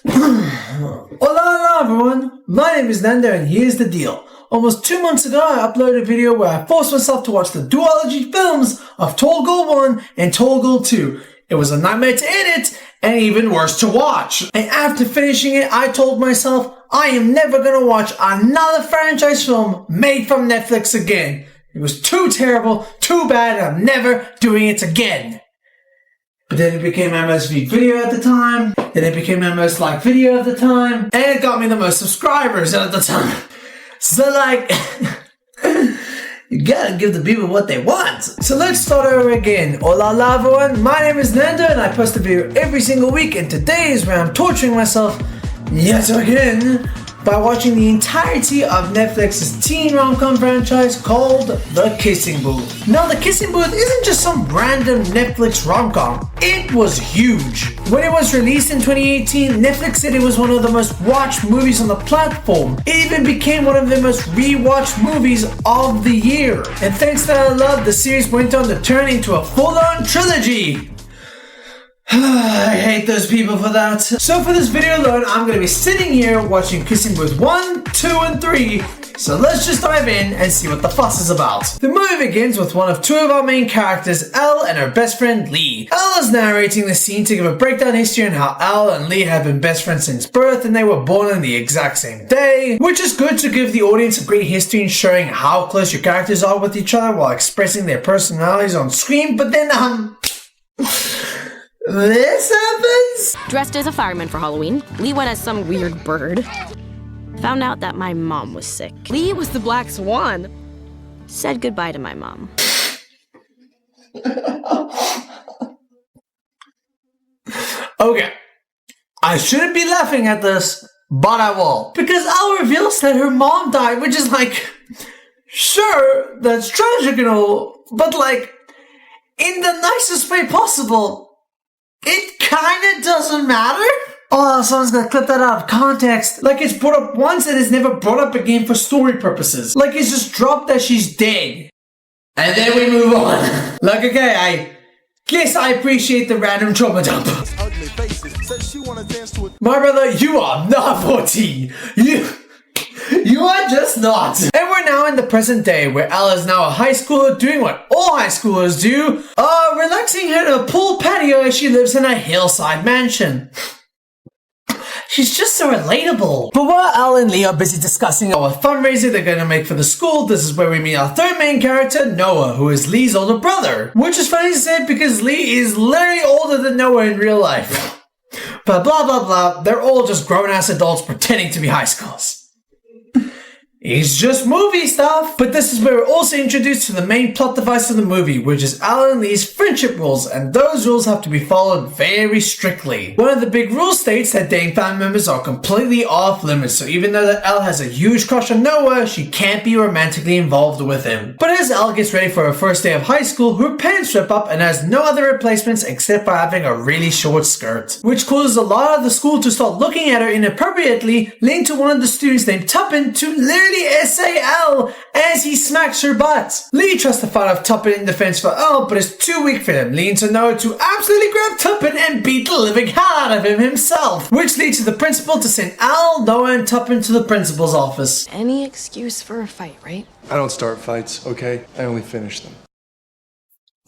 Hola everyone, my name is Nando and here's the deal. Almost 2 months ago I uploaded a video where I forced myself to watch the duology films of Tall Girl 1 and Tall Girl 2. It was a nightmare to edit and even worse to watch. And after finishing it I told myself I am never gonna watch another franchise film made from Netflix again. It was too terrible, too bad, and I'm never doing it again. But then it became my most viewed video at the time, then it became my most liked video at the time, and it got me the most subscribers at the time. So like, you gotta give the people what they want. So let's start over again. Hola everyone, my name is Nando and I post a video every single week, and today is where I'm torturing myself yet again by watching the entirety of Netflix's teen rom-com franchise called The Kissing Booth. Now, The Kissing Booth isn't just some random Netflix rom-com. It was huge. When it was released in 2018, Netflix said it was one of the most watched movies on the platform. It even became one of the most rewatched movies of the year. And thanks to our love, the series went on to turn into a full-on trilogy. I hate those people for that. So for this video alone, I'm going to be sitting here watching Kissing Booth 1, 2, and 3. So let's just dive in and see what the fuss is about. The movie begins with one of two of our main characters, Elle and her best friend Lee. Elle is narrating the scene to give a breakdown history on how Elle and Lee have been best friends since birth and they were born on the exact same day, which is good to give the audience a great history in showing how close your characters are with each other while expressing their personalities on screen, but then this happens? Dressed as a fireman for Halloween, Lee went as some weird bird. Found out that my mom was sick. Lee was the black swan. Said goodbye to my mom. Okay, I shouldn't be laughing at this, but I will. Because Elle reveals that her mom died, which is like, sure, that's tragic and all, but like, in the nicest way possible. It kinda doesn't matter. Oh, someone's gonna clip that out of context. Like it's brought up once and it's never brought up again for story purposes. Like it's just dropped that she's dead. And then we move on. Like, okay, I guess I appreciate the random trauma dump. My brother, you are not 14. You are just not. And we're now in the present day where Elle is now a high schooler doing what all high schoolers do, relaxing in a pool patio as she lives in a hillside mansion. She's just so relatable. But while Elle and Lee are busy discussing what fundraiser they're going to make for the school, this is where we meet our third main character, Noah, who is Lee's older brother. Which is funny to say because Lee is literally older than Noah in real life. But blah blah blah, they're all just grown-ass adults pretending to be high schools. It's just movie stuff. But this is where we're also introduced to the main plot device of the movie, which is Elle and Lee's friendship rules, and those rules have to be followed very strictly. One of the big rules states that dating family members are completely off limits, so even though that Elle has a huge crush on Noah, she can't be romantically involved with him. But as Elle gets ready for her first day of high school, her pants rip up and has no other replacements except for having a really short skirt, which causes a lot of the school to start looking at her inappropriately, leading to one of the students named Tuppen to literally SAL as he smacks her butt. Lee tries to fight off Tuppen in defense for Elle, but is too weak for him, leading to Noah to absolutely grab Tuppen and beat the living hell out of him himself, which leads to the principal to send Elle, Noah, and Tuppen to the principal's office. Any excuse for a fight, right? I don't start fights, okay? I only finish them.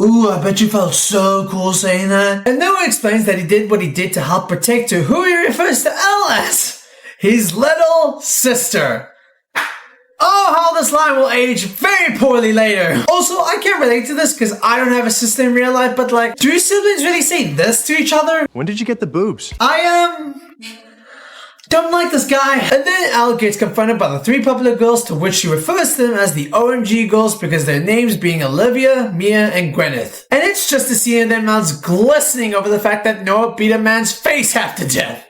Ooh, I bet you felt so cool saying that. And Noah explains that he did what he did to help protect her, who he refers to Elle as his little sister. Oh, how this line will age very poorly later. Also, I can't relate to this because I don't have a sister in real life, but like, do siblings really say this to each other? When did you get the boobs? I don't like this guy. And then Elle gets confronted by the three popular girls, to which she refers to them as the OMG girls because their names being Olivia, Mia, and Gwyneth. And it's just to see their mouths glistening over the fact that Noah beat a man's face half to death.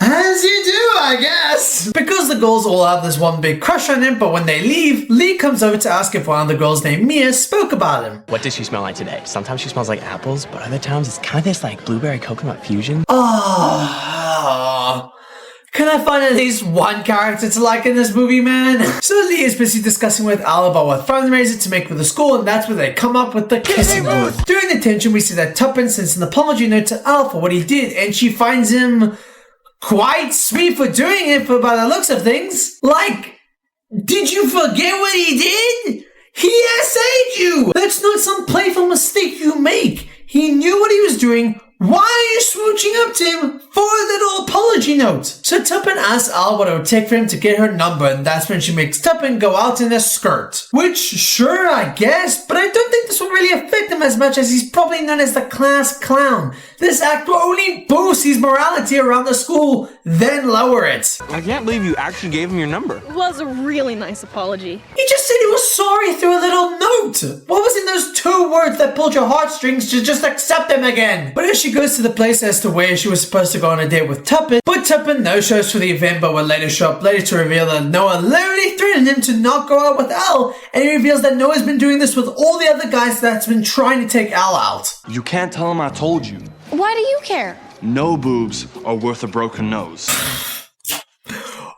As you do, I guess. Because the girls all have this one big crush on him, but when they leave, Lee comes over to ask if one of the girls named Mia spoke about him. What does she smell like today? Sometimes she smells like apples, but other times it's kind of this like blueberry coconut fusion. Oh, Can I find at least one character to like in this movie, man? So Lee is busy discussing with Al about what fundraiser to make for the school, and that's where they come up with the kissing booth. During the tension, we see that Tuppence sends an apology note to Al for what he did, and she finds him quite sweet for doing it, for by the looks of things. Like, did you forget what he did? He essayed you! That's not some playful mistake you make. He knew what he was doing. Why are you smooching up to him for a little apology note? So Tuppen asks Al what it would take for him to get her number, and that's when she makes Tuppen go out in a skirt. Which, sure, I guess, but I don't think this will really affect him as much, as he's probably known as the class clown. This act will only boost his morality around the school, then lower it. I can't believe you actually gave him your number. It was a really nice apology. He just said he was sorry through a little note. What was in those 2 words that pulled your heartstrings to just accept him again? But as she goes to the place as to where she was supposed to go on a date with Tuppen, but Tuppen no-shows for the event, but will later show up later to reveal that Noah literally threatened him to not go out with Al, and he reveals that Noah's been doing this with all the other guys that's been trying to take Al out. You can't tell him I told you. Why do you care? No boobs are worth a broken nose.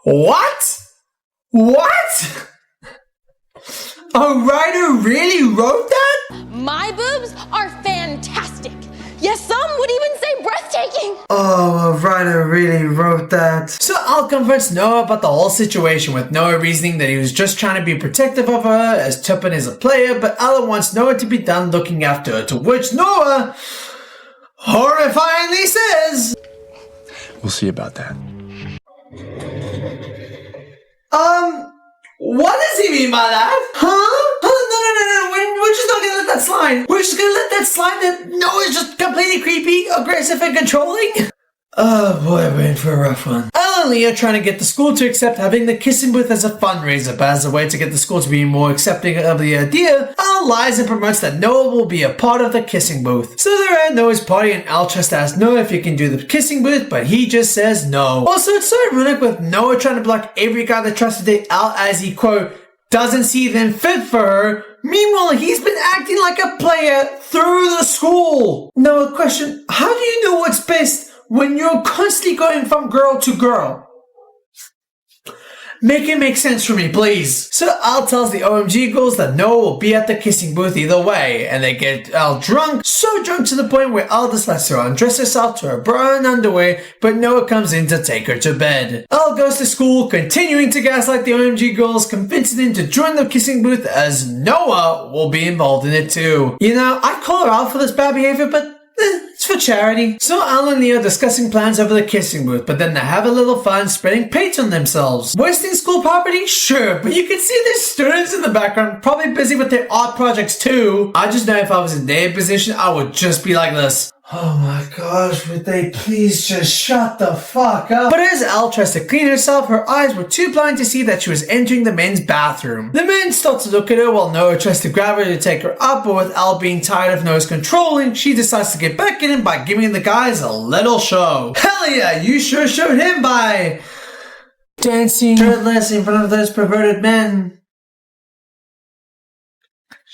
What? What? A writer really wrote that? My boobs are fantastic. Yes, some would even say breathtaking. Oh, a writer really wrote that. So Al confronts Noah about the whole situation, with Noah reasoning that he was just trying to be protective of her, as Tuppen is a player, but Al wants Noah to be done looking after her, to which Noah horrifyingly says, We'll see about that. What does he mean by that? Huh? No. We're just not gonna let that slide. We're just gonna let that slide that Noah's just completely creepy, aggressive, and controlling. Oh boy, we're in for a rough one. Al and Lee are trying to get the school to accept having the kissing booth as a fundraiser, but as a way to get the school to be more accepting of the idea, Al lies and promotes that Noah will be a part of the kissing booth. So they're at Noah's party, and Al tries to ask Noah if he can do the kissing booth, but he just says no. Also, it's so ironic with Noah trying to block every guy that tries to date Al, as he, quote, doesn't see them fit for her. Meanwhile, he's been acting like a player through the school. Now, a question, how do you know what's best when you're constantly going from girl to girl? Make it make sense for me, please. So Al tells the OMG girls that Noah will be at the kissing booth either way, and they get Al drunk, so drunk to the point where Al decides to undress herself to her bra and underwear, but Noah comes in to take her to bed. Al goes to school, continuing to gaslight the OMG girls, convincing them to join the kissing booth, as Noah will be involved in it too. You know, I'd call her out for this bad behavior, but it's for charity. So Al and Lee are discussing plans over the kissing booth, but then they have a little fun spreading paint on themselves. Wasting school property? Sure, but you can see the students in the background, probably busy with their art projects too. I just know if I was in their position, I would just be like this. Oh my gosh, would they please just shut the fuck up? But as Al tries to clean herself, her eyes were too blind to see that she was entering the men's bathroom. The men start to look at her while Noah tries to grab her to take her up, but with Al being tired of Noah's controlling, she decides to get back in him by giving the guys a little show. Hell yeah, you sure showed him by dancing shirtless in front of those perverted men.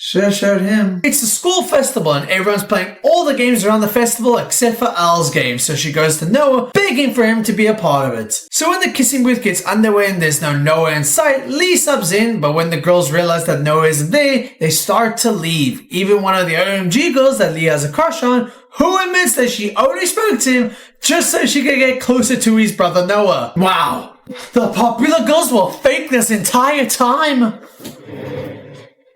Sure showed him. It's a school festival, and everyone's playing all the games around the festival except for Al's game, so she goes to Noah, begging for him to be a part of it. So when the kissing booth gets underway and there's no Noah in sight, Lee subs in, but when the girls realize that Noah isn't there, they start to leave. Even one of the OMG girls that Lee has a crush on, who admits that she only spoke to him just so she could get closer to his brother Noah. Wow. The popular girls were fake this entire time.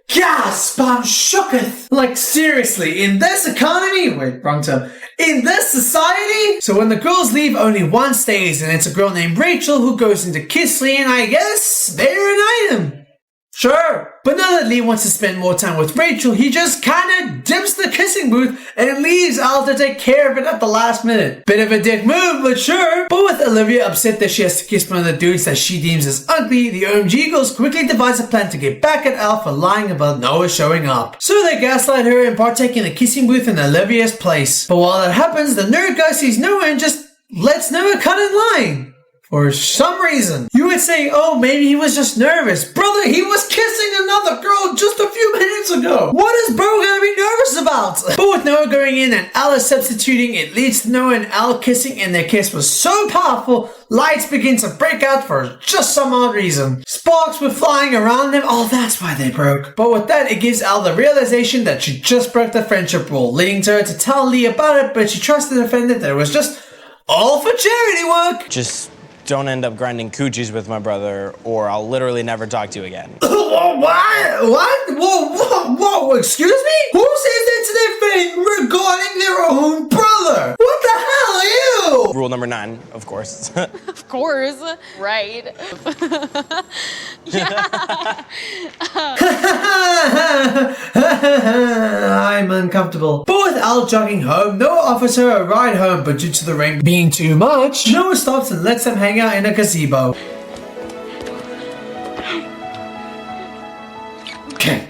Gasp! I'm shooketh! Like, seriously, in this economy? Wait, wrong term. In this society? So when the girls leave, only one stays, and it's a girl named Rachel who goes into Kiss Lee, and I guess they're an item. Sure. But now that Lee wants to spend more time with Rachel, he just kinda dips the kissing booth and leaves Al to take care of it at the last minute. Bit of a dick move, but sure. But with Olivia upset that she has to kiss one of the dudes that she deems as ugly, the OMG girls quickly devise a plan to get back at Al for lying about Noah showing up. So they gaslight her and partake in the kissing booth in Olivia's place. But while that happens, the nerd guy sees Noah and just lets Noah cut in line. For some reason, you would say, oh, maybe he was just nervous. Brother, he was kissing another girl just a few minutes ago. What is bro gonna be nervous about? But with Noah going in and Al is substituting, it leads to Noah and Al kissing, and their kiss was so powerful, lights begin to break out for just some odd reason. Sparks were flying around them. Oh, that's why they broke. But with that, it gives Al the realization that she just broke the friendship rule, leading to her to tell Lee about it, but she trusts the defendant that it was just all for charity work. Just don't end up grinding coochies with my brother, or I'll literally never talk to you again. What? Whoa, excuse me? Who says that to their friend regarding their own brother? What the hell are you? Rule number 9, of course. Of course, right? I'm uncomfortable. But with Al jogging home, Noah offers her a ride home, but due to the rain being too much, Noah stops and lets them hang out in a gazebo. Okay.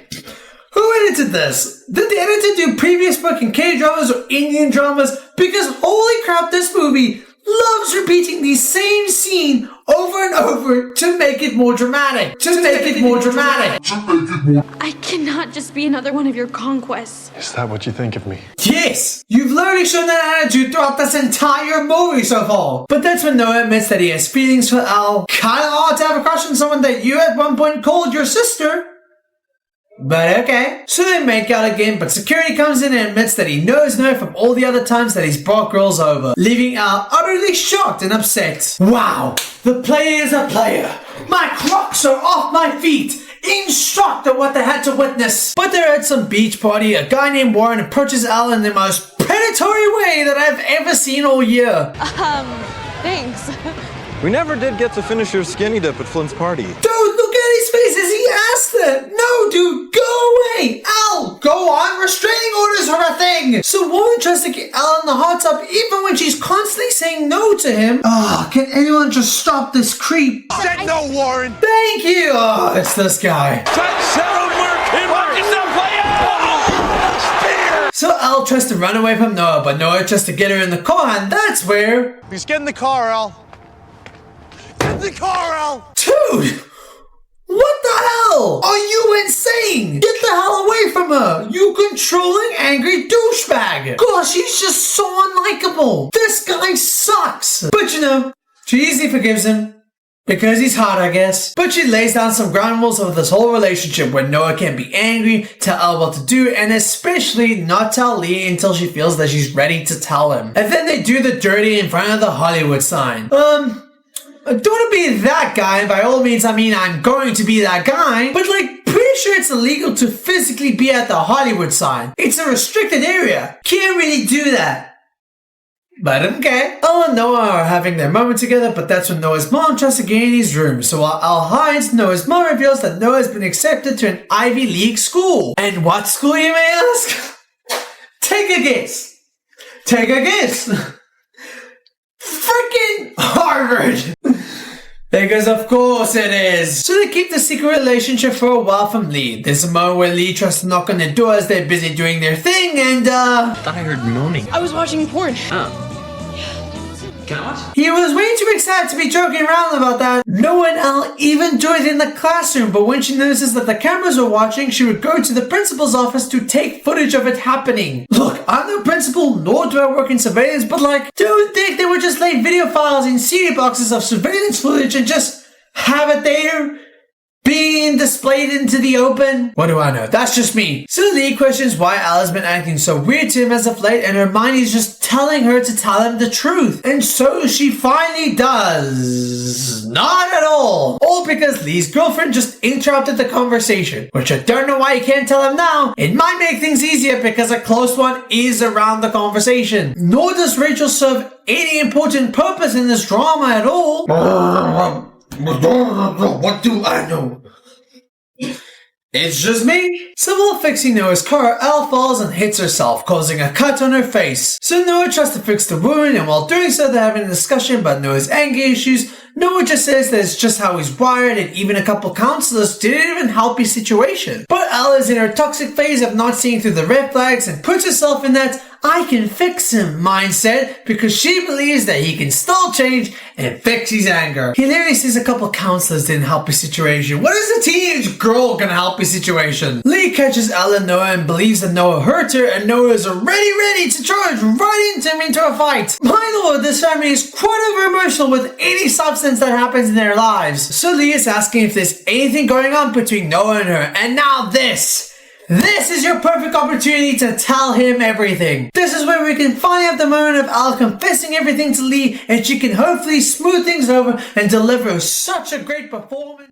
Who edited this? Did the editor do previous book and K-dramas or Indian dramas? Because holy crap, this movie loves repeating the same scene over and over to make it more dramatic. I cannot just be another one of your conquests. Is that what you think of me? Yes! You've literally shown that attitude throughout this entire movie so far. But that's when Noah admits that he has feelings for Al. Kinda odd to have a crush on someone that you at one point called your sister. But okay. So they make out again, but security comes in and admits that he knows Noah from all the other times that he's brought girls over, leaving Al utterly shocked and upset. Wow, the player is a player. My Crocs are off my feet, in shock at what they had to witness. But they're at some beach party. A guy named Warren approaches Al in the most predatory way that I've ever seen all year. Thanks. We never did get to finish your skinny dip at Flint's party. Dude, look at his face as he asked that. No, dude, go away. Al, go on. Restraining orders are a thing. So Warren tries to get Al in the hot tub even when she's constantly saying no to him. Oh, can anyone just stop this creep? Said no, Warren! Thank you. Oh, it's this guy. So Al tries to run away from Noah, but Noah tries to get her in the car, and that's where... Please get in the car, Al. Get in the car, Al! Dude! What the hell? Are you insane? Get the hell away from her! You controlling, angry douchebag! Gosh, he's just so unlikable! This guy sucks! But you know, she easily forgives him. Because he's hot, I guess. But she lays down some ground rules of this whole relationship where Noah can't be angry, tell Al what to do, and especially not tell Lee until she feels that she's ready to tell him. And then they do the dirty in front of the Hollywood sign. I don't want to be that guy, and by all means I mean I'm going to be that guy, but like, pretty sure it's illegal to physically be at the Hollywood sign. It's a restricted area. Can't really do that. But okay. Al and Noah are having their moment together, but that's when Noah's mom tries to get in his room. So while Al hides, Noah's mom reveals that Noah has been accepted to an Ivy League school. And what school, you may ask? Take a guess. Take a guess. Freaking Harvard. Because of course it is. So they keep the secret relationship for a while from Lee. There's a moment where Lee tries to knock on the door as they're busy doing their thing, and I thought I heard moaning. I was watching porn. Can I watch? he was way too excited to be joking around about that. Noah and Al even joined in the classroom, but when she notices that the cameras are watching, she would go to the principal's office to take footage of it happening. Look, I'm no principal, nor do I work in surveillance, but like, don't think they would just lay video files in CD boxes of surveillance footage and just have it there? Being displayed into the open? What do I know? That's just me. So Lee questions why Al has been acting so weird to him as of late, and Hermione's just telling her to tell him the truth. And so she finally does. Not at all. All because Lee's girlfriend just interrupted the conversation, which I don't know why you can't tell him now. It might make things easier because a close one is around the conversation. Nor does Rachel serve any important purpose in this drama at all. What do I know? It's just me. So while fixing Noah's car, Al falls and hits herself, causing a cut on her face. So Noah tries to fix the wound, and while doing so, they're having a discussion about Noah's anger issues. Noah just says that it's just how he's wired, and even a couple counselors didn't even help his situation. But Al is in her toxic phase of not seeing through the red flags and puts herself in that I can fix him mindset because she believes that he can still change and fix his anger. He literally says a couple counselors didn't help his situation. What is a teenage girl gonna help his situation? Lee catches Elle and Noah and believes that Noah hurt her, and Noah is already ready to charge right into him into a fight. My lord, this family is quite over emotional with any substance that happens in their lives. So Lee is asking if there's anything going on between Noah and her, and now this is your perfect opportunity to tell him everything. This is where we can finally have the moment of Al confessing everything to Lee, and she can hopefully smooth things over and deliver such a great performance.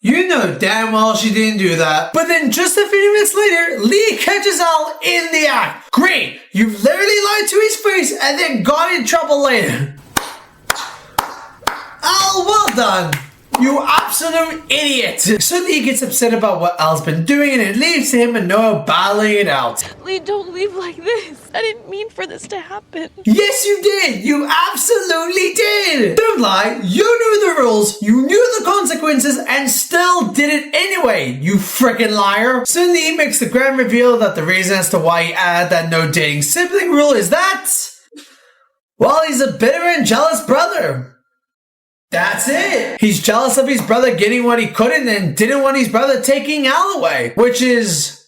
You know damn well she didn't do that. But then just a few minutes later, Lee catches Al in the act. Great, you've literally lied to his face and then got in trouble later. Al, well done. You absolute idiot! So Lee gets upset about what Al's been doing, and it leaves him and Noah battling it out. Lee, don't leave like this. I didn't mean for this to happen. Yes, you did! You absolutely did! Don't lie, you knew the rules, you knew the consequences, and still did it anyway, you frickin' liar! So Lee makes the grand reveal that the reason as to why he added that no dating sibling rule is that, well, he's a bitter and jealous brother. That's it! He's jealous of his brother getting what he couldn't and didn't want his brother taking Al away, which is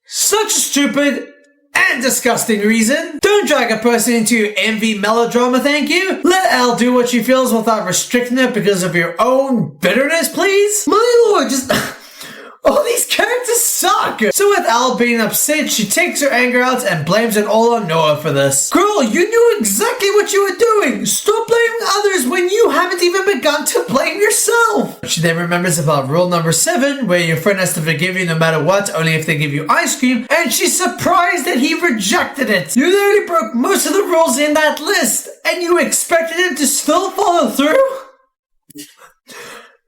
such a stupid and disgusting reason. Don't drag a person into your envy melodrama, thank you. Let Al do what she feels without restricting it because of your own bitterness, please. My lord, just... all these characters suck! So with Al being upset, she takes her anger out and blames it all on Noah for this. Girl, you knew exactly what you were doing! Stop blaming others when you haven't even begun to blame yourself! She then remembers about rule number 7, where your friend has to forgive you no matter what, only if they give you ice cream, and she's surprised that he rejected it! You literally broke most of the rules in that list, and you expected him to still follow through?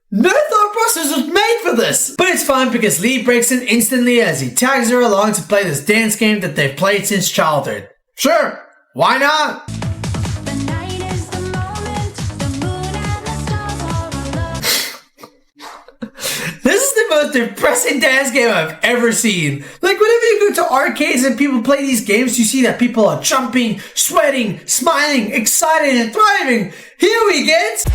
No thought process was made for this! But it's fine because Lee breaks in instantly as he tags her along to play this dance game that they've played since childhood. Sure, why not? The night is the moment, the moon and the stars are alive. This is the most depressing dance game I've ever seen. Like, whenever you go to arcades and people play these games, you see that people are jumping, sweating, smiling, excited, and thriving. Here we get...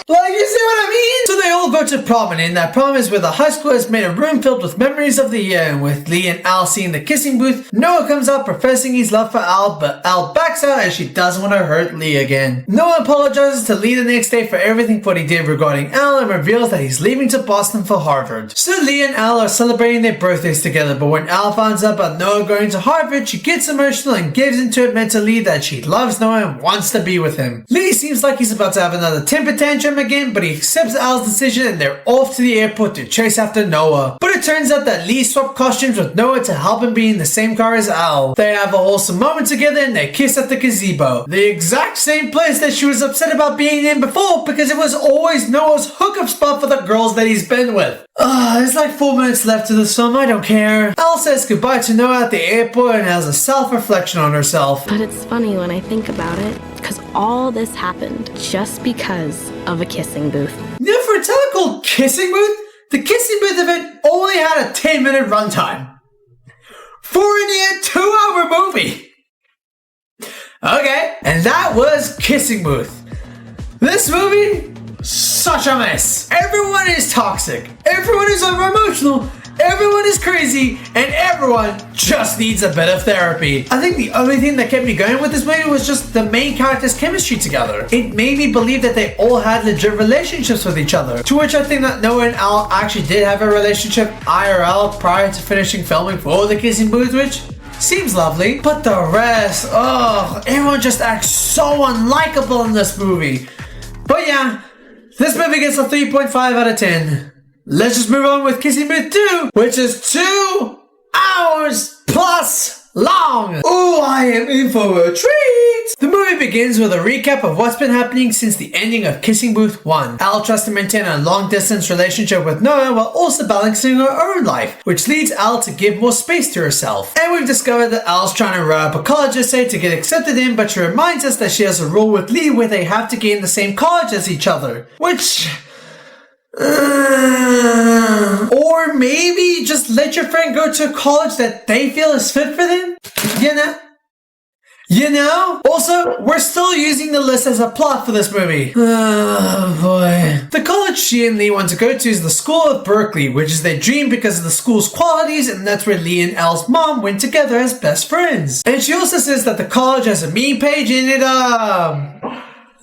like, you see what I mean? So they all go to prom, and in that prom is where the high school has made a room filled with memories of the year, and with Lee and Al seeing the kissing booth, Noah comes out professing his love for Al, but Al backs out as she doesn't want to hurt Lee again. Noah apologizes to Lee the next day for everything what he did regarding Al and reveals that he's leaving to Boston for Harvard. So Lee and Al are celebrating their birthdays together, but when Al finds out about Noah going to Harvard, she gets emotional and gives into it mentally that she loves Noah and wants to be with him. Lee seems like he's about to have another temper tantrum again, but he accepts Al's decision and they're off to the airport to chase after Noah. But it turns out that Lee swapped costumes with Noah to help him be in the same car as Al. They have a wholesome moment together and they kiss at the gazebo. The exact same place that she was upset about being in before because it was always Noah's hookup spot for the girls that he's been with. There's like 4 minutes left to this film, I don't care. Al says goodbye to Noah at the airport and has a self-reflection on herself. But it's funny when I think about it, because all this happened just because of a kissing booth. You know, for a title called Kissing Booth, the Kissing Booth event only had a 10-minute runtime. For a near 2-hour movie. Okay, and that was Kissing Booth. This movie, such a mess. Everyone is toxic. Everyone is over-emotional. Everyone is crazy, and everyone just needs a bit of therapy. I think the only thing that kept me going with this movie was just the main characters' chemistry together. It made me believe that they all had legit relationships with each other. To which I think that Noah and Al actually did have a relationship IRL prior to finishing filming for the Kissing Booth, which seems lovely. But the rest, everyone just acts so unlikable in this movie. But yeah, this movie gets a 3.5 out of 10. Let's just move on with Kissing Booth 2, which is 2 hours plus long. Ooh, I am in for a treat. The movie begins with a recap of what's been happening since the ending of Kissing Booth 1. Al tries to maintain a long-distance relationship with Noah while also balancing her own life, which leads Al to give more space to herself. And we've discovered that Al's trying to write up a college essay to get accepted in, but she reminds us that she has a rule with Lee where they have to get in the same college as each other, which... Or maybe just let your friend go to a college that they feel is fit for them? You know? Also, we're still using the list as a plot for this movie. Oh boy. The college she and Lee want to go to is the School of Berkeley, which is their dream because of the school's qualities, and that's where Lee and Al's mom went together as best friends. And she also says that the college has a meme page in it,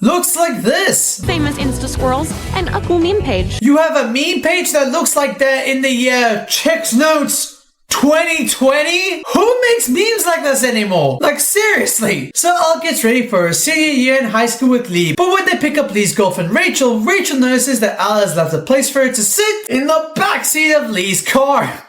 looks like this. Famous Insta squirrels and a cool meme page. You have a meme page that looks like that in the Checks Notes 2020? Who makes memes like this anymore? Like, seriously. So Al gets ready for her senior year in high school with Lee. But when they pick up Lee's girlfriend Rachel notices that Al has left a place for her to sit in the backseat of Lee's car.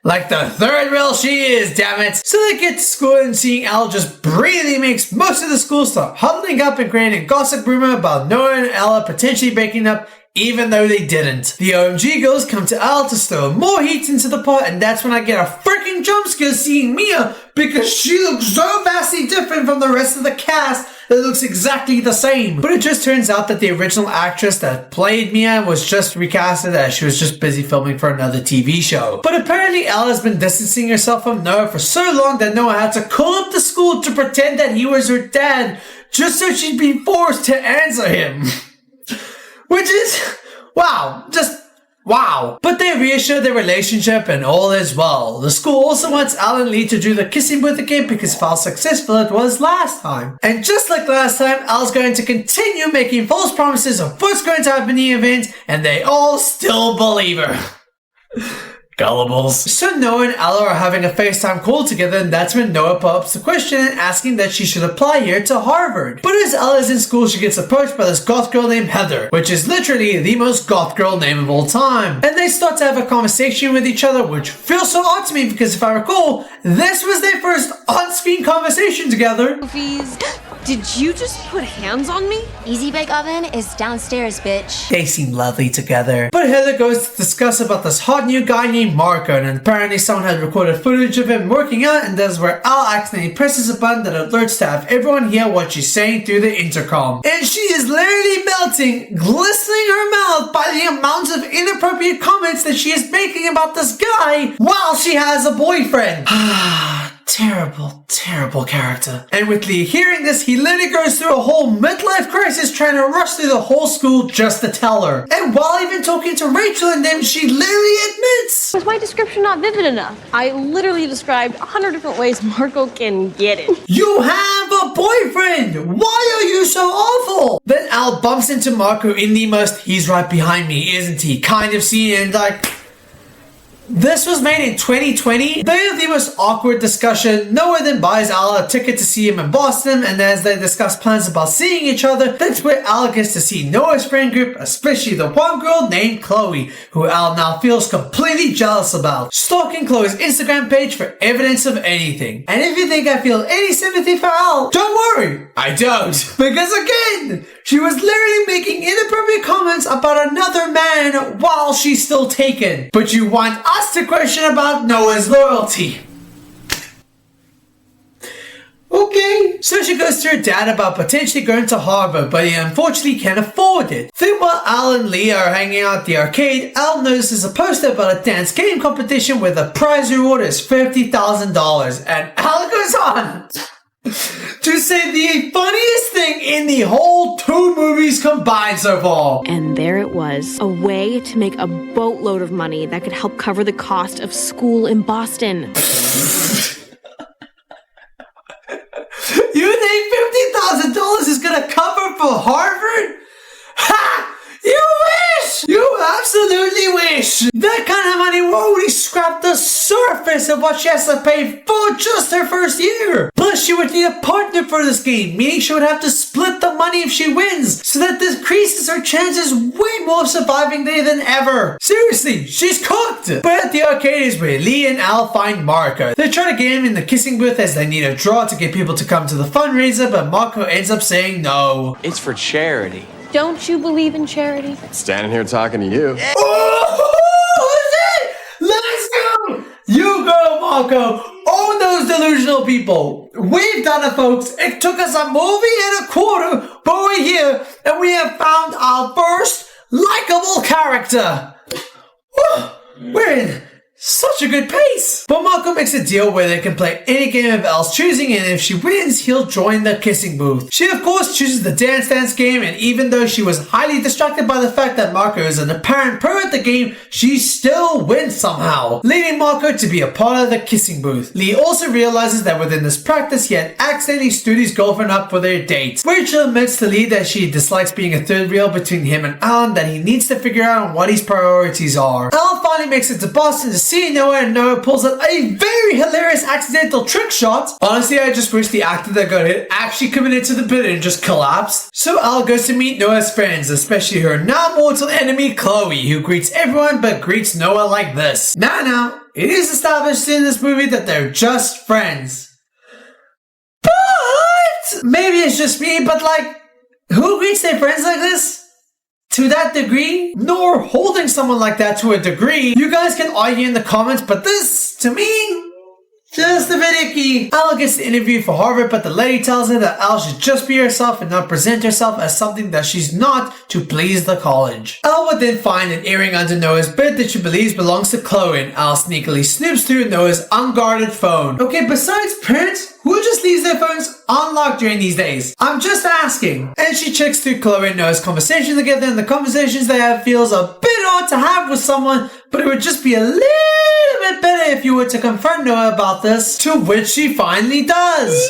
Like the third rail she is, damn it. So they get to school and seeing Al just breathing makes most of the school start huddling up and creating a gossip rumor about Noah and Ella potentially breaking up, even though they didn't. The OMG girls come to Al to throw more heat into the pot, and that's when I get a freaking jump scare seeing Mia because she looks so vastly different from the rest of the cast that looks exactly the same. But it just turns out that the original actress that played Mia was just recasted as she was just busy filming for another TV show. But apparently Al has been distancing herself from Noah for so long that Noah had to call up the school to pretend that he was her dad just so she'd be forced to answer him. Which is, wow, just wow. But they reassure their relationship and all is well. The school also wants Al and Lee to do the kissing booth again because of how successful it was last time. And just like last time, Al's going to continue making false promises of what's going to happen in the event, and they all still believe her. Gullibles. So Noah and Ella are having a FaceTime call together, and that's when Noah pops the question and asking that she should apply here to Harvard. But as Ella's in school, she gets approached by this goth girl named Heather, which is literally the most goth girl name of all time. And they start to have a conversation with each other, which feels so odd to me because if I recall, this was their first on-screen conversation together. Did you just put hands on me? Easy Bake Oven is downstairs, bitch. They seem lovely together. But Heather goes to discuss about this hot new guy named Marco, and apparently someone had recorded footage of him working out, and that's where Al accidentally presses a button that alerts to have everyone hear what she's saying through the intercom. And she is literally melting, glistening her mouth by the amount of inappropriate comments that she is making about this guy while she has a boyfriend. Terrible, terrible character. And with Lee hearing this, he literally goes through a whole midlife crisis trying to rush through the whole school just to tell her. And while even talking to Rachel and them, she literally admits, Was my description not vivid enough? I literally described 100 different ways Marco can get it. you have a boyfriend! Why are you so awful? Then Al bumps into Marco in the most he's right behind me, isn't he? Kind of scene, and like, this was made in 2020. They have the most awkward discussion. Noah then buys Al a ticket to see him in Boston, and as they discuss plans about seeing each other, that's where Al gets to see Noah's friend group, especially the one girl named Chloe, who Al now feels completely jealous about, stalking Chloe's Instagram page for evidence of anything. And if you think I feel any sympathy for Al, don't worry, I don't. Because again, she was literally making inappropriate comments about another man while she's still taken. But you want us to question about Noah's loyalty. Okay. So she goes to her dad about potentially going to Harvard, but he unfortunately can't afford it. Then while Al and Lee are hanging out at the arcade, Al notices a poster about a dance game competition where the prize reward is $50,000. And Al goes on to say the funniest thing in the whole two movies combined so far. And there it was, a way to make a boatload of money that could help cover the cost of school in Boston. You think $50,000 is gonna cover for Harvard? Ha! You wish! You absolutely wish! That kind of money will only scrap the surface of what she has to pay for just her first year. Plus, she would need a partner for this game, meaning she would have to split the money if she wins, so that this increases her chances way more of surviving there than ever. Seriously, she's cooked! But at the arcade is where Lee and Al find Marco. They try to get him in the kissing booth as they need a draw to get people to come to the fundraiser, but Marco ends up saying no. It's for charity. Don't you believe in charity? Standing here talking to you. Oh, let's go! You go, Marco. Own those delusional people. We've done it, folks. It took us a movie and a quarter, but we're here, and we have found our first likable character. We're in such a good pace. But Marco makes a deal where they can play any game of Elle's choosing, and if she wins, he'll join the kissing booth. She of course chooses the dance game, and even though she was highly distracted by the fact that Marco is an apparent pro at the game, she still wins somehow, leading Marco to be a part of the kissing booth. Lee also realizes that within this practice, he had accidentally stood his girlfriend up for their date. Rachel admits to Lee that she dislikes being a third wheel between him and Alan, that he needs to figure out what his priorities are. Alan finally makes it to Boston to see Noah, and Noah pulls out a very hilarious accidental trick shot. Honestly, I just wish the actor that got hit actually committed to the bit and just collapsed. So Al goes to meet Noah's friends, especially her now mortal enemy Chloe, who greets everyone but greets Noah like this. Now, it is established in this movie that they're just friends. But maybe it's just me, but like, who greets their friends like this? To that degree, nor holding someone like that to a degree. You guys can argue in the comments, but this, to me, just a bit icky. Al gets the interview for Harvard, but the lady tells her that Al should just be herself and not present herself as something that she's not to please the college. Al would then find an earring under Noah's bed that she believes belongs to Chloe, and Al sneakily snoops through Noah's unguarded phone. Okay, besides parents, who just leaves their phones unlocked during these days? I'm just asking. And she checks through Chloe and Noah's conversation together, and the conversations they have feels a bit odd to have with someone, but it would just be a little bit better if you were to confront Noah about this, to which she finally does.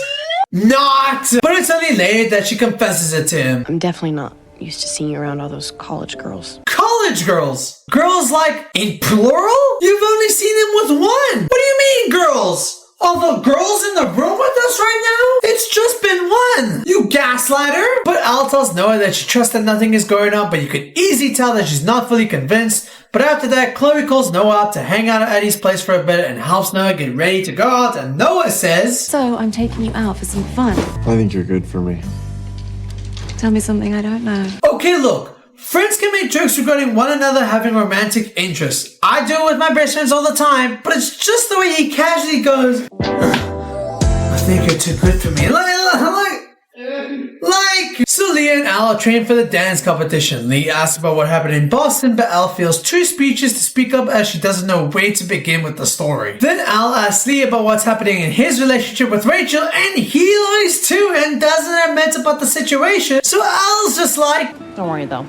Not! But it's only later that she confesses it to him. I'm definitely not used to seeing you around all those college girls. College girls? Girls like in plural? You've only seen them with one. What do you mean girls? All the girls in the room with us right now? It's just been one. You gaslighter. But Al tells Noah that she trusts that nothing is going on, but you can easily tell that she's not fully convinced. But after that, Chloe calls Noah up to hang out at Eddie's place for a bit and helps Noah get ready to go out, and Noah says, So, I'm taking you out for some fun. I think you're good for me. Tell me something I don't know. okay, look. Friends can make jokes regarding one another having romantic interests. I do it with my best friends all the time, but it's just the way he casually goes, I think you're too good for me. So Leah and Al are trained for the dance competition. Lee asks about what happened in Boston, but Al feels too speechless to speak up as she doesn't know where to begin with the story. Then Al asks Lee about what's happening in his relationship with Rachel, and he lies too and doesn't admit about the situation. So Al's just like, Don't worry though.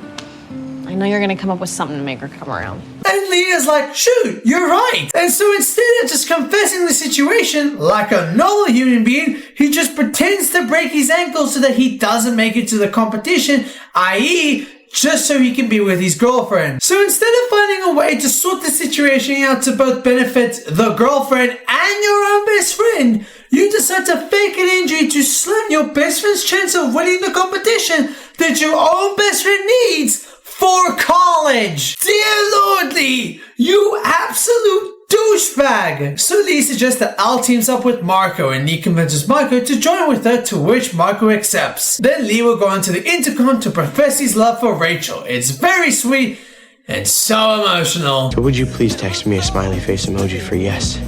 I know you're gonna come up with something to make her come around. and Leah's like, shoot, you're right. And so instead of just confessing the situation, like a normal human being, he just pretends to break his ankle so that he doesn't make it to the competition, i.e., just so he can be with his girlfriend. So instead of finding a way to sort the situation out to both benefit the girlfriend and your own best friend, you decide to fake an injury to slim your best friend's chance of winning the competition that your own best friend needs for college. Dear Lord Lee, you absolute douchebag. So Lee suggests that Al teams up with Marco, and Lee convinces Marco to join with her, to which Marco accepts. Then Lee will go onto the intercom to profess his love for Rachel. It's very sweet and so emotional. So would you please text me a smiley face emoji for yes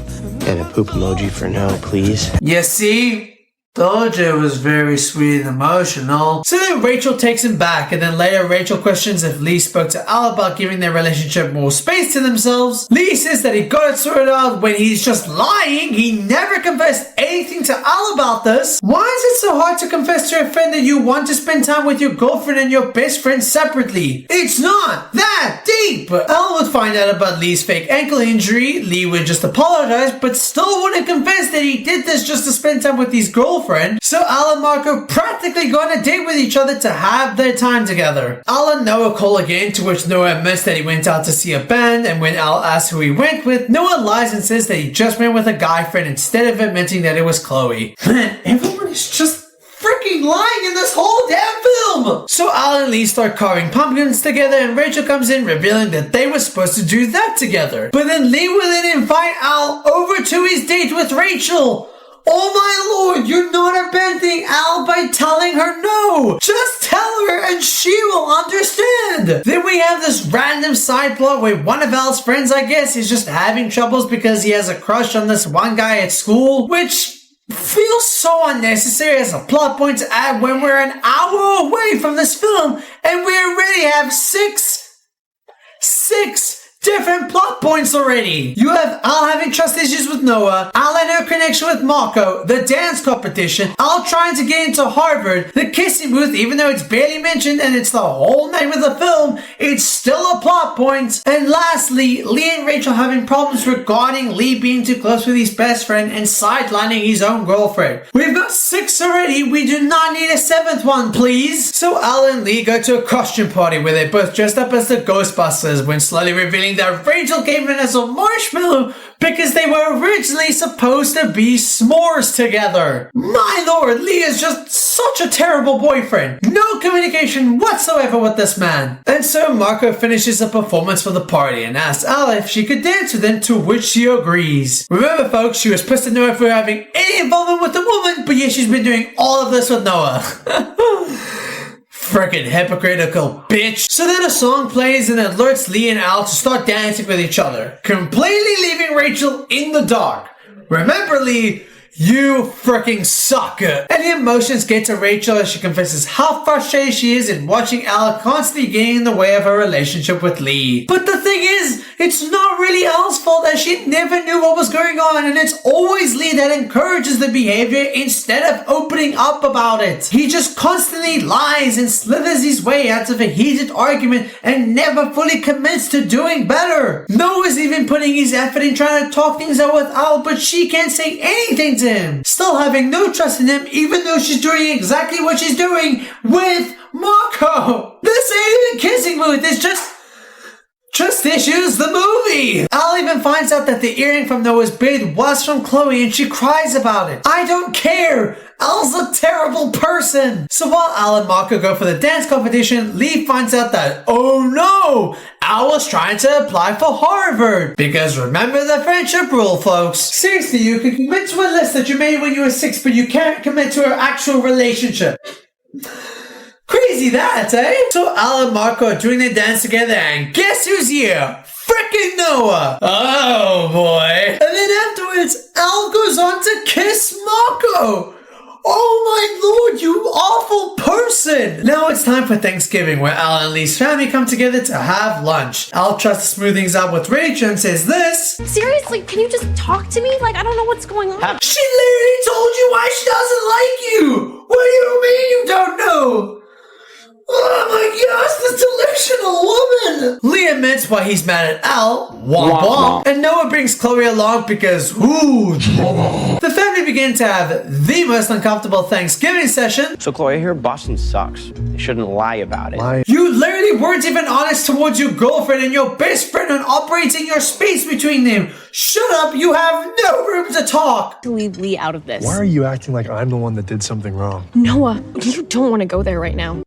and a poop emoji for no, please? You see? Told you it was very sweet and emotional. So then Rachel takes him back, and then later Rachel questions if Lee spoke to Al about giving their relationship more space to themselves. Lee says that he got it sorted out when he's just lying. He never confessed anything to Al about this. Why is it so hard to confess to a friend that you want to spend time with your girlfriend and your best friend separately? It's not that deep. Al would find out about Lee's fake ankle injury. Lee would just apologize, but still wouldn't confess that he did this just to spend time with his girlfriend. So Al and Marco practically go on a date with each other to have their time together. Al and Noah call again, to which Noah admits that he went out to see a band, and when Al asks who he went with, Noah lies and says that he just went with a guy friend instead of admitting that it was Chloe. Man, everyone is just freaking lying in this whole damn film! So Al and Lee start carving pumpkins together, and Rachel comes in revealing that they were supposed to do that together. But then Lee will then invite Al over to his date with Rachel. Oh my lord, you're not abandoning Al by telling her no! Just tell her and she will understand! Then we have this random side plot where one of Al's friends, I guess, is just having troubles because he has a crush on this one guy at school, which feels so unnecessary as a plot point to add when we're an hour away from this film and we already have 6 6 different plot points already. You have Al having trust issues with Noah, Al and her connection with Marco, the dance competition, Al trying to get into Harvard, the kissing booth, even though it's barely mentioned and it's the whole name of the film, it's still a plot point. And lastly, Lee and Rachel having problems regarding Lee being too close with his best friend and sidelining his own girlfriend. We've got 6 already, we do not need a 7th one, please. So Al and Lee go to a costume party where they both dressed up as the Ghostbusters when slowly revealing that Rachel came in as a marshmallow because they were originally supposed to be s'mores together. My lord, Lee is just such a terrible boyfriend. No communication whatsoever with this man. And so Marco finishes a performance for the party and asks Al if she could dance with him, to which she agrees. Remember folks, she was pissed at Noah for having any involvement with the woman, but yeah, she's been doing all of this with Noah. Frickin' hypocritical bitch. So then a song plays and it alerts Lee and Al to start dancing with each other, completely leaving Rachel in the dark. Remember, Lee, you fricking suck. And the emotions get to Rachel as she confesses how frustrated she is in watching Al constantly getting in the way of her relationship with Lee. But the thing is, it's not really Al's fault as she never knew what was going on, and it's always Lee that encourages the behavior instead of opening up about it. He just constantly lies and slithers his way out of a heated argument and never fully commits to doing better. Noah's even putting his effort in trying to talk things out with Al, but she can't say anything to him, still having no trust in him even though she's doing exactly what she's doing with Marco. This ain't even kissing booth, it's just trust issues, the movie. Al even finds out that the earring from Noah's bed was from Chloe and she cries about it. I don't care. Al's a terrible person. So while Al and Marco go for the dance competition, Lee finds out that, oh no, Al was trying to apply for Harvard. Because remember the friendship rule, folks. Seriously, you can commit to a list that you made when you were 6, but you can't commit to an actual relationship. Crazy that, eh? So Al and Marco are doing their dance together and guess who's here? Frickin' Noah! Oh boy! And then afterwards, Al goes on to kiss Marco! Oh my lord, you awful person! Now it's time for Thanksgiving, where Al and Lee's family come together to have lunch. Al tries to smooth things out with Rachel and says this. Seriously, can you just talk to me? Like, I don't know what's going on. She literally told you why she doesn't like you! What do you mean you don't know? Oh my gosh, this delusional woman! Lee admits why he's mad at Al, womp womp, and Noah brings Chloe along because, ooh, drama. The family begin to have the most uncomfortable Thanksgiving session. So, Chloe, I hear Boston sucks. You shouldn't lie about it. You literally weren't even honest towards your girlfriend and your best friend on operating your space between them. Shut up, you have no room to talk. To leave Lee out of this. Why are you acting like I'm the one that did something wrong? Noah, you don't want to go there right now.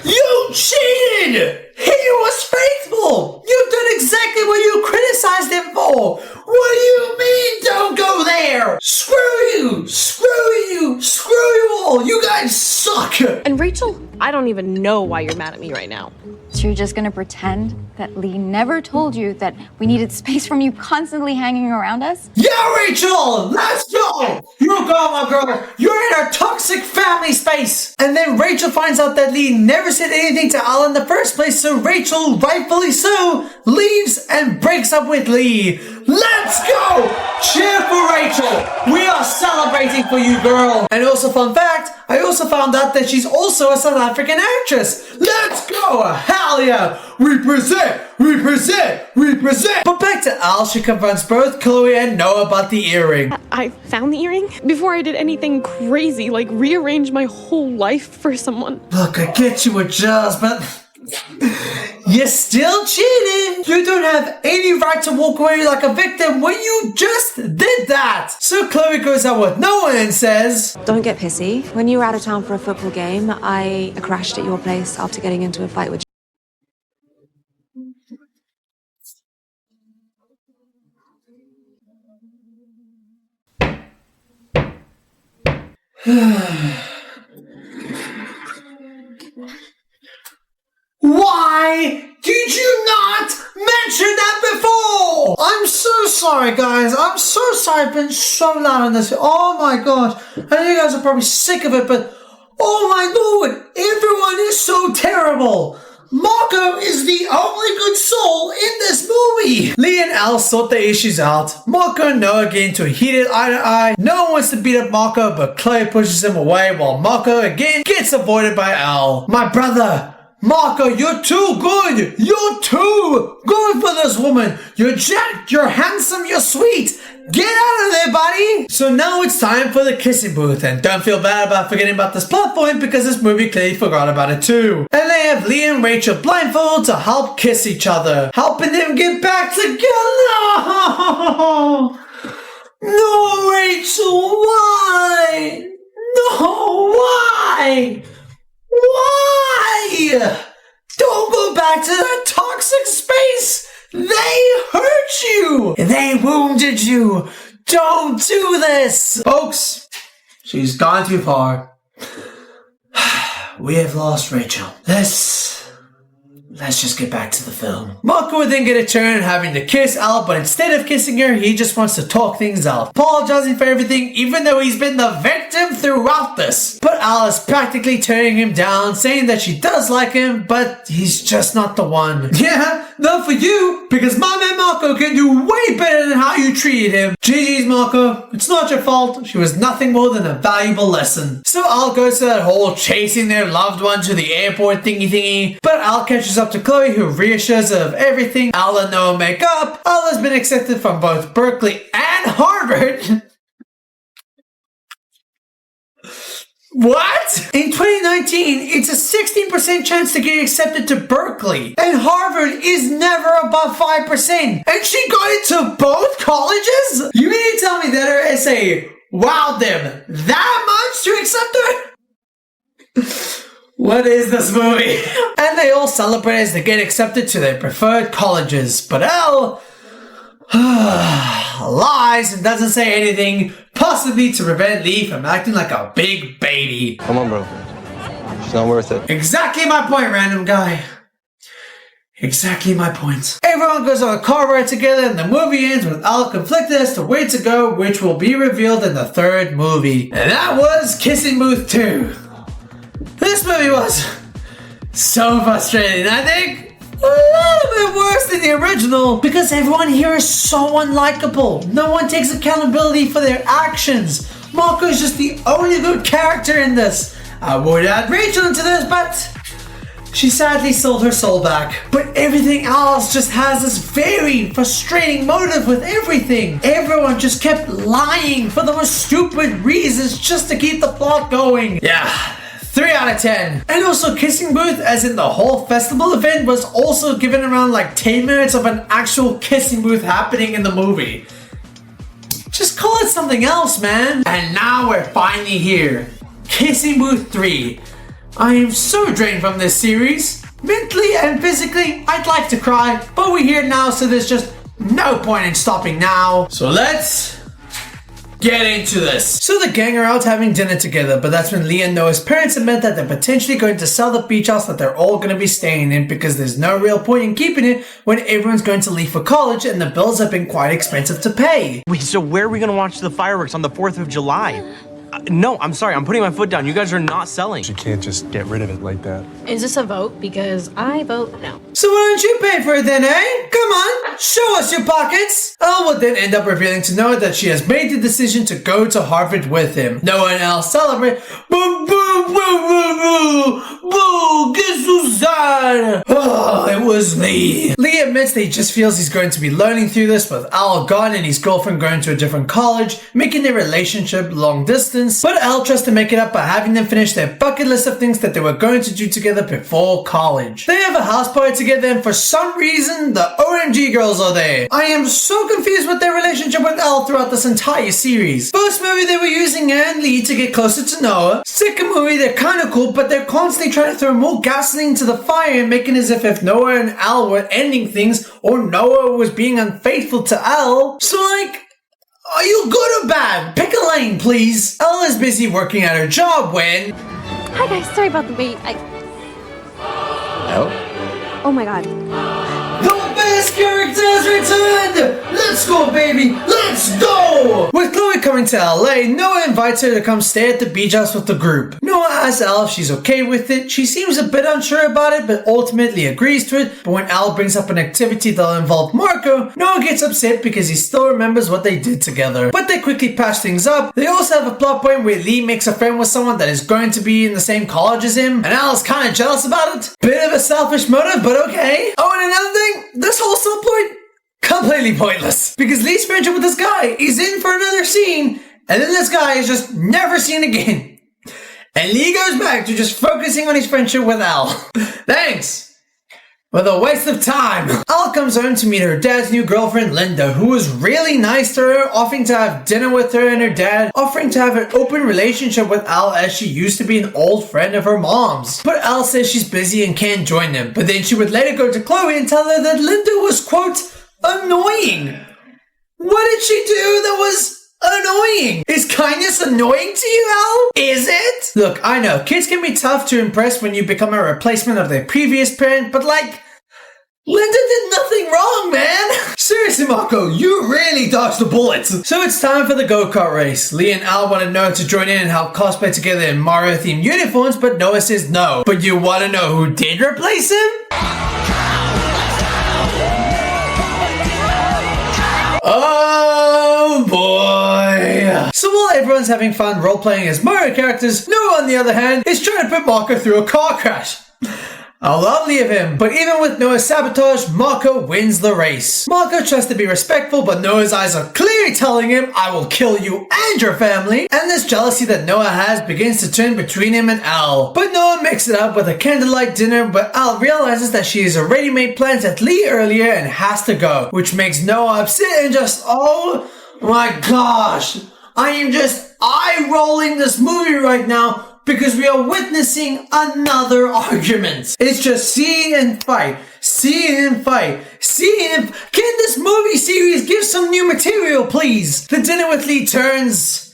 You cheated! He was faithful! You've done exactly what you criticized him for! What do you mean, don't go there? Screw you! Screw you! Screw you all! You guys suck! And Rachel, I don't even know why you're mad at me right now. So you're just gonna pretend that Lee never told you that we needed space from you constantly hanging around us? Yeah, Rachel! Let's go! You go, my girl! You're in our toxic family space! And then Rachel finds out that Lee never said anything to Al in the first place, so Rachel, rightfully so, leaves and breaks up with Lee. Let's go! Cheer for Rachel! We are celebrating for you, girl! And also, fun fact, I also found out that she's also a South African actress. Let's go! Hell yeah! Represent! Represent! Represent! But back to Al, she confronts both Chloe and Noah about the earring. I found the earring before I did anything crazy, like rearrange my whole life for someone. Look, I get you with Giles, but you still cheated. You don't have any right to walk away like a victim when you just did that. So Chloe goes out with Noah and says, Don't get pissy. When you were out of town for a football game, I crashed at your place after getting into a fight with Why did you not mention that before? I'm so sorry, guys. I'm so sorry. I've been so loud on this. Oh my god. I know you guys are probably sick of it, but oh my lord, everyone is so terrible. Marco is the only good soul in this movie. Lee and Al sort the issues out. Marco and Noah get into a heated eye-to-eye. Noah wants to beat up Marco, but Chloe pushes him away while Marco again gets avoided by Al. My brother, Marco, you're too good. You're too good for this woman. You're jacked, you're handsome, you're sweet. Get out of there, buddy! So now it's time for the kissing booth, and don't feel bad about forgetting about this plot point because this movie clearly forgot about it too. And they have Lee and Rachel blindfolded to help kiss each other, helping them get back together! No, Rachel, why? No, why? Why? Don't go back to that toxic space! They hurt you! They wounded you! Don't do this! Folks, she's gone too far. We have lost Rachel. Let's just get back to the film. Marco would then get a turn having to kiss Al, but instead of kissing her, he just wants to talk things out, apologizing for everything, even though he's been the victim throughout this. But Al is practically turning him down, saying that she does like him, but he's just not the one. Yeah, not for you, because my man Marco can do way better than how you treated him. GG's, Marco. It's not your fault. She was nothing more than a valuable lesson. So Al goes to that whole chasing their loved one to the airport thingy, but Al catches up to Chloe, who reassures her of everything. Al and Noah make up. Al has been accepted from both Berkeley and Harvard. What? In 2019, it's a 16% chance to get accepted to Berkeley. And Harvard is never above 5%. And she got into both colleges? You mean to tell me that her essay wowed them that much to accept her? What is this movie? And they all celebrate as they get accepted to their preferred colleges. But Al lies and doesn't say anything, possibly to prevent Lee from acting like a big baby. Come on, bro. It's not worth it. Exactly my point, random guy. Exactly my point. Everyone goes on a car ride together and the movie ends with Al conflicted as to where to go, which will be revealed in the third movie. And that was Kissing Booth 2. This movie was so frustrating, I think. A little bit worse than the original because everyone here is so unlikable. No one takes accountability for their actions. Marco is just the only good character in this. I would add Rachel into this, but she sadly sold her soul back. But everything else just has this very frustrating motive with everything. Everyone just kept lying for the most stupid reasons just to keep the plot going. Yeah. 3 out of 10. And also Kissing Booth, as in the whole festival event, was also given around like 10 minutes of an actual kissing booth happening in the movie. Just call it something else, man. And now we're finally here. Kissing Booth 3. I am so drained from this series. Mentally and physically, I'd like to cry, but we're here now, so there's just no point in stopping now. So let's get into this. So the gang are out having dinner together, but that's when Lee and Noah's parents admit that they're potentially going to sell the beach house that they're all going to be staying in because there's no real point in keeping it when everyone's going to leave for college and the bills have been quite expensive to pay. Wait, so where are we gonna watch the fireworks on the 4th of July? No, I'm sorry, I'm putting my foot down. You guys are not selling. You can't just get rid of it like that. Is this a vote? Because I vote no. So why don't you pay for it then, eh? Come on, show us your pockets. Elle would then end up revealing to Noah that she has made the decision to go to Harvard with him. Noah and Elle celebrate. Boo, boo, boo, boo, boo, boo, guess who's sad? Oh, it was Lee. Lee admits that he just feels he's going to be learning through this with Elle gone and his girlfriend going to a different college, making their relationship long distance. But Elle tries to make it up by having them finish their bucket list of things that they were going to do together before college. They have a house party together and for some reason, the OMG girls are there. I am so confused with their relationship with Elle throughout this entire series. First movie, they were using her and Lee to get closer to Noah. Second movie, they're kind of cool, but they're constantly trying to throw more gasoline to the fire and making as if Noah and Elle were ending things or Noah was being unfaithful to Elle. So like, are you good or bad? Pick a lane, please. Elle is busy working at her job when... Hi guys, sorry about the wait. Elle? Oh my god. The best characters returned! Let's go, baby! Let's go! With Chloe coming to LA, Noah invites her to come stay at the beach house with the group. Noah asks Al if she's okay with it. She seems a bit unsure about it, but ultimately agrees to it. But when Al brings up an activity that'll involve Marco, Noah gets upset because he still remembers what they did together. But they quickly patch things up. They also have a plot point where Lee makes a friend with someone that is going to be in the same college as him, and Al's kind of jealous about it. Bit of a selfish motive, but okay. Oh, and another thing, this whole subplot, completely pointless. Because Lee's friendship with this guy is in for another scene, and then this guy is just never seen again. And Lee goes back to just focusing on his friendship with Al. Thanks. With a waste of time. Al comes home to meet her dad's new girlfriend, Linda, who was really nice to her, offering to have dinner with her and her dad, offering to have an open relationship with Al as she used to be an old friend of her mom's. But Al says she's busy and can't join them, but then she would later go to Chloe and tell her that Linda was, quote, annoying. What did she do that was annoying? Is kindness annoying to you, Al? Is it? Look, I know, kids can be tough to impress when you become a replacement of their previous parent, but like, Linda did nothing wrong, man! Seriously, Marco, you really dodged the bullets! So it's time for the go-kart race. Lee and Al wanted Noah to join in and help cosplay together in Mario-themed uniforms, but Noah says no. But you want to know who did replace him? Oh boy! So while everyone's having fun role-playing as Mario characters, Noah, on the other hand, is trying to put Marco through a car crash. How lovely of him. But even with Noah's sabotage, Marco wins the race. Marco tries to be respectful, but Noah's eyes are clearly telling him, I will kill you and your family. And this jealousy that Noah has begins to turn between him and Al. But Noah makes it up with a candlelight dinner, but Al realizes that she has already made plans at Lee earlier and has to go, which makes Noah upset and just, oh my gosh. I am just eye-rolling this movie right now because we are witnessing another argument. It's just seeing and fight, seeing and fight, seeing and... Can this movie series give some new material, please? The dinner with Lee turns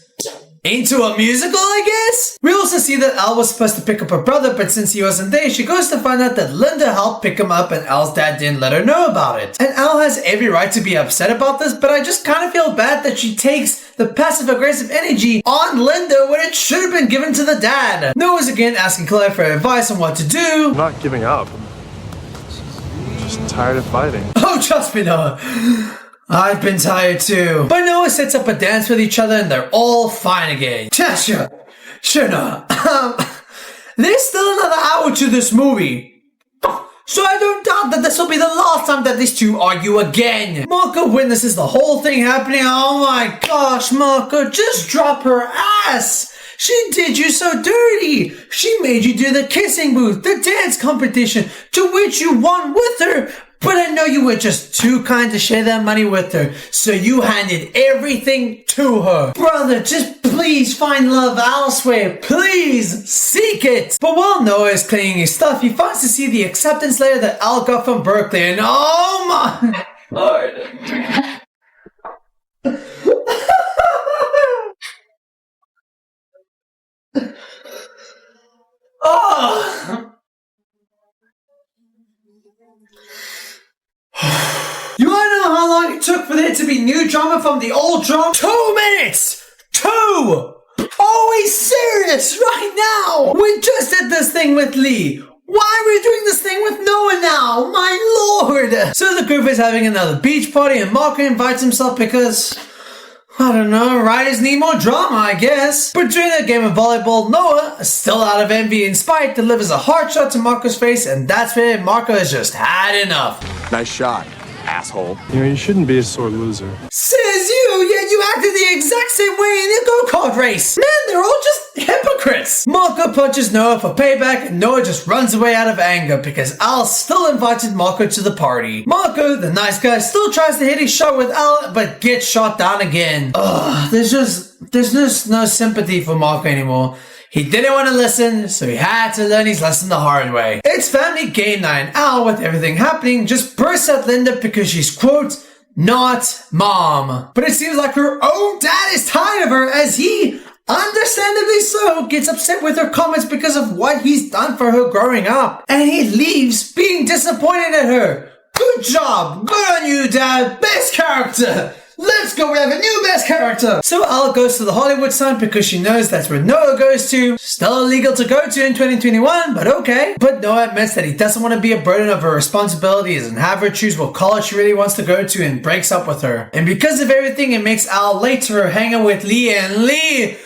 into a musical, I guess? We also see that Al was supposed to pick up her brother, but since he wasn't there, she goes to find out that Linda helped pick him up and Al's dad didn't let her know about it. And Al has every right to be upset about this, but I just kind of feel bad that she takes the passive-aggressive energy on Linda when it should have been given to the dad. Noah's again asking Chloe for advice on what to do. I'm not giving up. I'm just tired of fighting. Oh, trust me, Noah. I've been tired too. But Noah sets up a dance with each other and they're all fine again. Yeah, sure, Noah. There's still another hour to this movie. So I don't doubt that this will be the last time that these two argue again. Marco witnesses the whole thing happening. Oh my gosh, Marco, just drop her ass. She did you so dirty. She made you do the kissing booth, the dance competition, to which you won with her. But I know you were just too kind to share that money with her, so you handed everything to her. Brother, just please find love elsewhere. Please seek it. But while Noah is cleaning his stuff, he finds to see the acceptance letter that Al got from Berkeley, and oh my Lord. Oh. You wanna know how long it took for there to be new drama from the old drama? 2 minutes! 2! Are we serious right now? We just did this thing with Lee. Why are we doing this thing with Noah now? My lord! So the group is having another beach party and Marco invites himself because... I don't know, writers need more drama, I guess. But during a game of volleyball, Noah, still out of envy and spite, delivers a hard shot to Marco's face, and that's where Marco has just had enough. Nice shot, asshole. You know, you shouldn't be a sore loser. Says you, yet you acted the exact same way in the go-kart race. Man, they're all just hypocrites. Marco punches Noah for payback, and Noah just runs away out of anger because Al still invited Marco to the party. Marco, the nice guy, still tries to hit his shot with Al, but gets shot down again. Ugh, there's just no sympathy for Marco anymore. He didn't want to listen, so he had to learn his lesson the hard way. It's family game night, and Al, with everything happening, just bursts at Linda because she's, quote, not mom. But it seems like her own dad is tired of her as he understandably so, gets upset with her comments because of what he's done for her growing up. And he leaves being disappointed at her. Good job! Good on you, Dad! Best character! Let's go, we have a new best character! So Al goes to the Hollywood sign because she knows that's where Noah goes to. Still illegal to go to in 2021, but okay. But Noah admits that he doesn't want to be a burden of her responsibilities and have her choose what college she really wants to go to and breaks up with her. And because of everything, it makes Al late to her hanging with Lee, and Lee...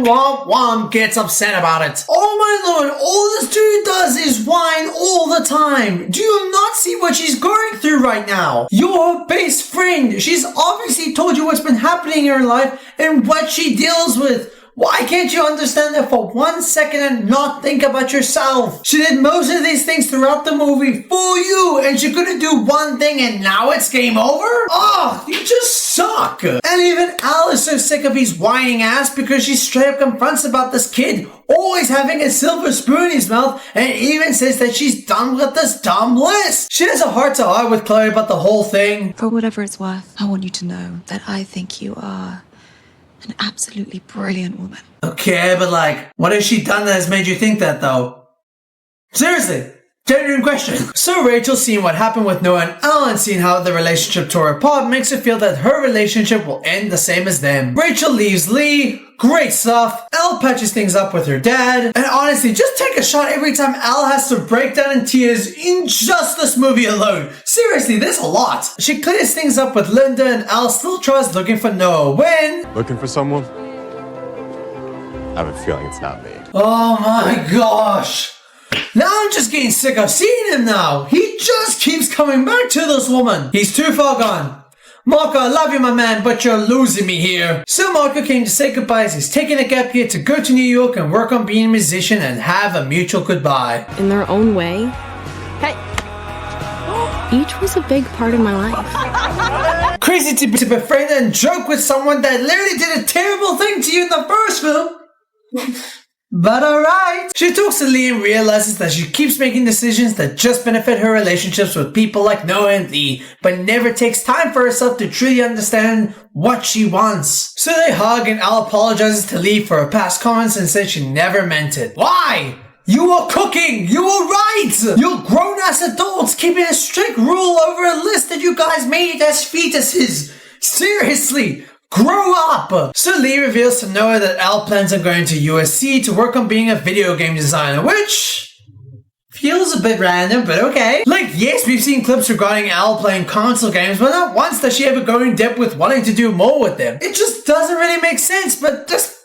Womp Womp gets upset about it. Oh my lord, all this dude does is whine all the time. Do you not see what she's going through right now? You're her best friend. She's obviously told you what's been happening in her life and what she deals with. Why can't you understand that for 1 second and not think about yourself? She did most of these things throughout the movie for you, and she couldn't do one thing and now it's game over? Oh, you just suck. And even Al is so sick of his whining ass because she straight up confronts about this kid always having a silver spoon in his mouth, and even says that she's done with this dumb list. She has a heart to heart with Chloe about the whole thing. For whatever it's worth, I want you to know that I think you are an absolutely brilliant woman. Okay, but like, what has she done that has made you think that though? Seriously, genuine question. So Rachel, seeing what happened with Noah and Al and seeing how the relationship tore apart, makes her feel that her relationship will end the same as them. Rachel leaves Lee. Great stuff. Al patches things up with her dad. And honestly, just take a shot every time Al has to break down in tears in just this movie alone. Seriously, there's a lot. She clears things up with Linda, and Al still tries looking for Noah when... Looking for someone? I have a feeling it's not me. Oh my gosh. Now I'm just getting sick of seeing him now. He just keeps coming back to this woman. He's too far gone. Marco, I love you, my man, but you're losing me here. So Marco came to say goodbye as he's taking a gap year to go to New York and work on being a musician and have a mutual goodbye. In their own way. Hey! Each was a big part of my life. Crazy to befriend and joke with someone that literally did a terrible thing to you in the first film. But alright. She talks to Lee and realizes that she keeps making decisions that just benefit her relationships with people like Noah and Lee, but never takes time for herself to truly understand what she wants. So they hug, and Al apologizes to Lee for her past comments and says she never meant it. Why? You were cooking! You were right! You're grown-ass adults keeping a strict rule over a list that you guys made as fetuses. Seriously! Grow up! So Lee reveals to Noah that Al plans on going to USC to work on being a video game designer, which feels a bit random, but okay. Like, yes, we've seen clips regarding Al playing console games, but not once does she ever go in depth with wanting to do more with them. It just doesn't really make sense, but just...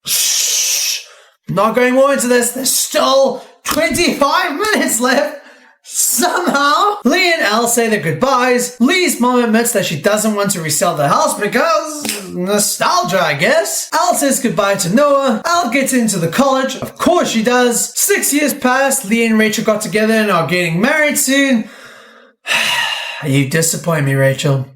shh. Not going more into this. There's still 25 minutes left. Somehow, Lee and Al say their goodbyes. Lee's mom admits that she doesn't want to resell the house because nostalgia, I guess. Al says goodbye to Noah. Al gets into the college. Of course she does. 6 years pass. Lee and Rachel got together and are getting married soon. You disappoint me, Rachel.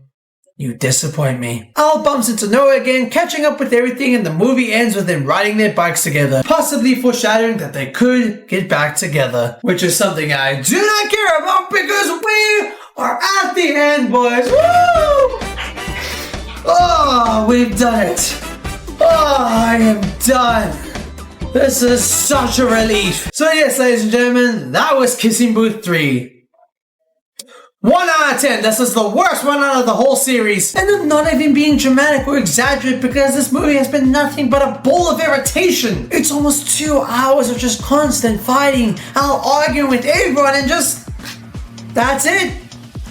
You disappoint me. Al bumps into Noah again, catching up with everything, and the movie ends with them riding their bikes together, possibly foreshadowing that they could get back together, which is something I do not care about because we are at the end, boys. Woo! Oh, we've done it. Oh, I am done. This is such a relief. So yes, ladies and gentlemen, that was Kissing Booth 3. 1 out of 10. This is the worst one out of the whole series. And I'm not even being dramatic or exaggerated because this movie has been nothing but a bowl of irritation. It's almost 2 hours of just constant fighting, Al arguing with everyone, and just... that's it.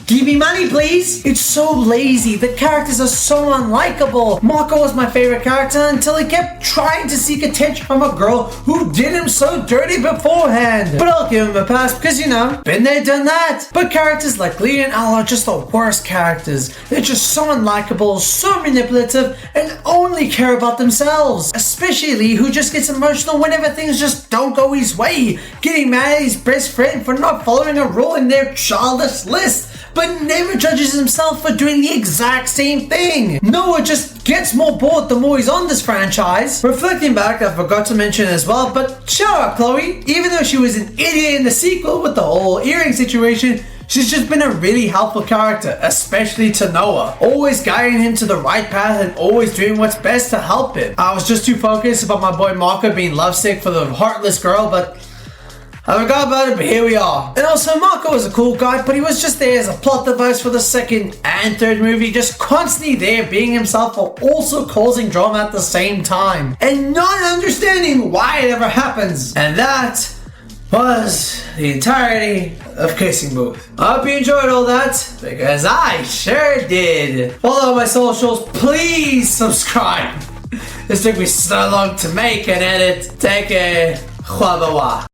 Give me money, please. It's so lazy. The characters are so unlikable. Marco was my favorite character until he kept trying to seek attention from a girl who did him so dirty beforehand. But I'll give him a pass because, you know, been there, done that. But characters like Lee and Al are just the worst characters. They're just so unlikable, so manipulative, and only care about themselves. Especially Lee, who just gets emotional whenever things just don't go his way, getting mad at his best friend for not following a rule in their childish list, but never judges himself for doing the exact same thing. Noah just gets more bored the more he's on this franchise. Reflecting back, I forgot to mention as well, but shout out Chloe. Even though she was an idiot in the sequel with the whole earring situation, She's just been a really helpful character, especially to Noah, always guiding him to the right path and always doing what's best to help him. I was just too focused about my boy Marco being lovesick for the heartless girl, but I forgot about it, but here we are. And also, Marco was a cool guy, but he was just there as a plot device for the second and third movie, just constantly there being himself while also causing drama at the same time, and not understanding why it ever happens. And that was the entirety of Kissing Booth. I hope you enjoyed all that, because I sure did. Follow my socials, please subscribe. This took me so long to make and edit. Take care. Huabawa.